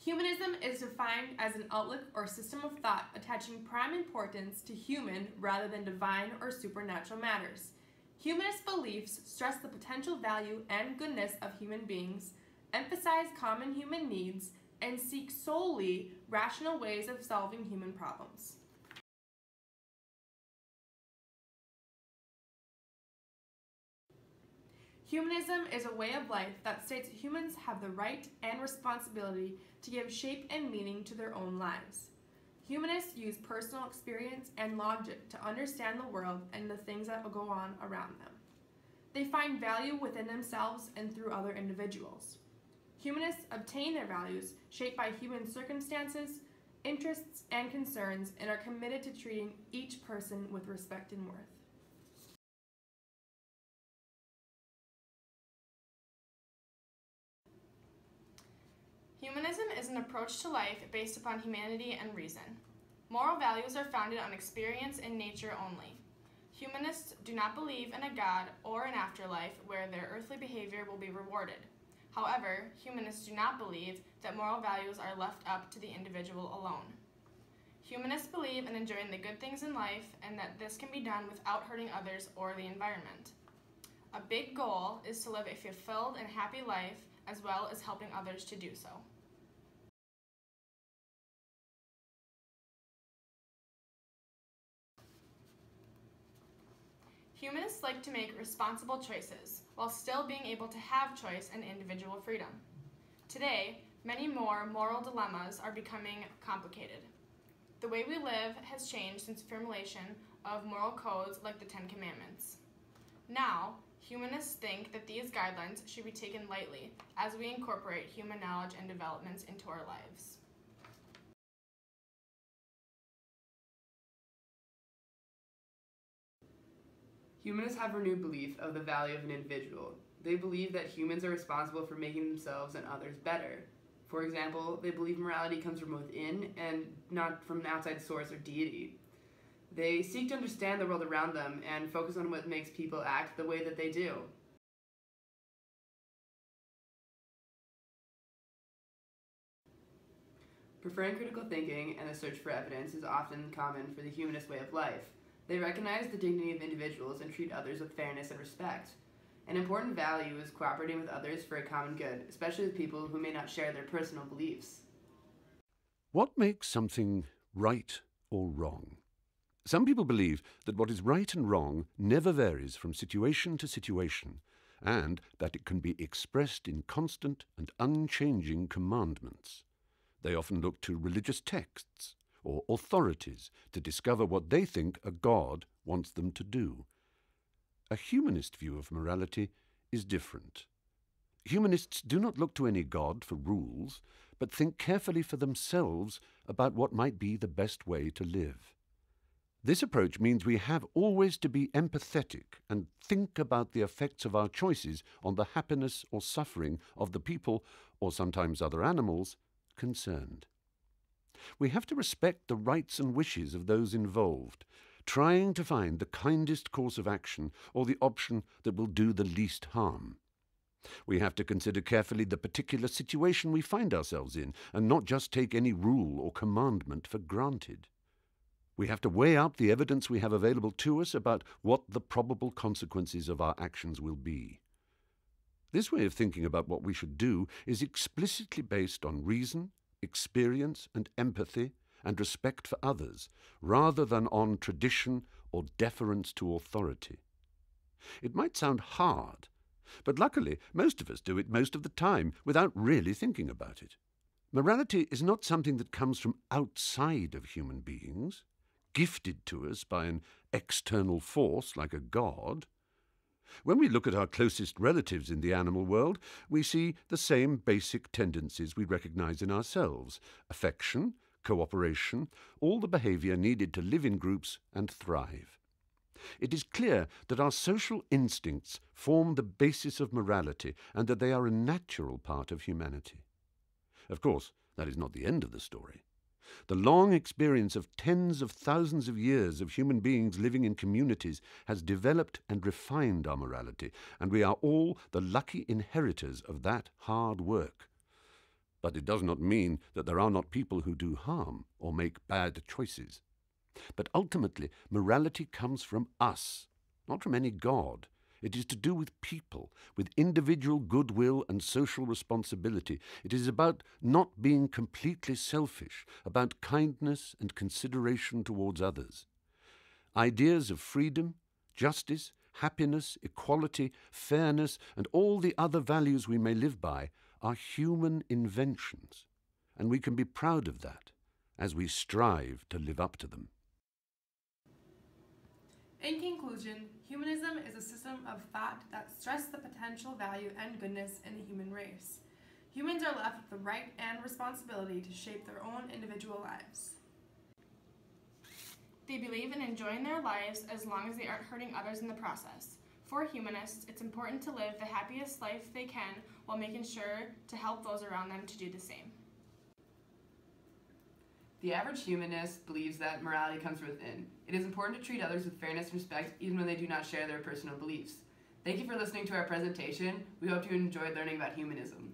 Humanism is defined as an outlook or system of thought attaching prime importance to human rather than divine or supernatural matters. Humanist beliefs stress the potential value and goodness of human beings, emphasize common human needs, and seek solely rational ways of solving human problems. Humanism is a way of life that states humans have the right and responsibility to give shape and meaning to their own lives. Humanists use personal experience and logic to understand the world and the things that go on around them. They find value within themselves and through other individuals. Humanists obtain their values shaped by human circumstances, interests, and concerns and are committed to treating each person with respect and worth. Humanism is an approach to life based upon humanity and reason. Moral values are founded on experience and nature only. Humanists do not believe in a God or an afterlife where their earthly behavior will be rewarded. However, humanists do not believe that moral values are left up to the individual alone. Humanists believe in enjoying the good things in life and that this can be done without hurting others or the environment. A big goal is to live a fulfilled and happy life as well as helping others to do so. Humanists like to make responsible choices while still being able to have choice and individual freedom. Today, many more moral dilemmas are becoming complicated. The way we live has changed since the formulation of moral codes like the Ten Commandments. Now, humanists think that these guidelines should be taken lightly as we incorporate human knowledge and developments into our lives. Humanists have a renewed belief of the value of an individual. They believe that humans are responsible for making themselves and others better. For example, they believe morality comes from within and not from an outside source or deity. They seek to understand the world around them and focus on what makes people act the way that they do. Preferring critical thinking and the search for evidence is often common for the humanist way of life. They recognize the dignity of individuals and treat others with fairness and respect. An important value is cooperating with others for a common good, especially with people who may not share their personal beliefs. What makes something right or wrong? Some people believe that what is right and wrong never varies from situation to situation, and that it can be expressed in constant and unchanging commandments. They often look to religious texts or authorities to discover what they think a God wants them to do. A humanist view of morality is different. Humanists do not look to any God for rules, but think carefully for themselves about what might be the best way to live. This approach means we have always to be empathetic and think about the effects of our choices on the happiness or suffering of the people, or sometimes other animals, concerned. We have to respect the rights and wishes of those involved, trying to find the kindest course of action or the option that will do the least harm. We have to consider carefully the particular situation we find ourselves in and not just take any rule or commandment for granted. We have to weigh up the evidence we have available to us about what the probable consequences of our actions will be. This way of thinking about what we should do is explicitly based on reason, experience and empathy and respect for others, rather than on tradition or deference to authority. It might sound hard, but luckily most of us do it most of the time without really thinking about it. Morality is not something that comes from outside of human beings, gifted to us by an external force like a god. When we look at our closest relatives in the animal world, we see the same basic tendencies we recognize in ourselves: affection, cooperation, all the behavior needed to live in groups and thrive. It is clear that our social instincts form the basis of morality and that they are a natural part of humanity. Of course, that is not the end of the story. The long experience of tens of thousands of years of human beings living in communities has developed and refined our morality, and we are all the lucky inheritors of that hard work. but it does not mean that there are not people who do harm or make bad choices. But ultimately, morality comes from us, not from any god. It is to do with people, with individual goodwill and social responsibility. It is about not being completely selfish, about kindness and consideration towards others. Ideas of freedom, justice, happiness, equality, fairness, and all the other values we may live by are human inventions, and we can be proud of that as we strive to live up to them. In conclusion, humanism is a system of thought that stresses the potential value and goodness in the human race. Humans are left with the right and responsibility to shape their own individual lives. They believe in enjoying their lives as long as they aren't hurting others in the process. For humanists, it's important to live the happiest life they can while making sure to help those around them to do the same. The average humanist believes that morality comes from within. It is important to treat others with fairness and respect even when they do not share their personal beliefs. Thank you for listening to our presentation. We hope you enjoyed learning about humanism.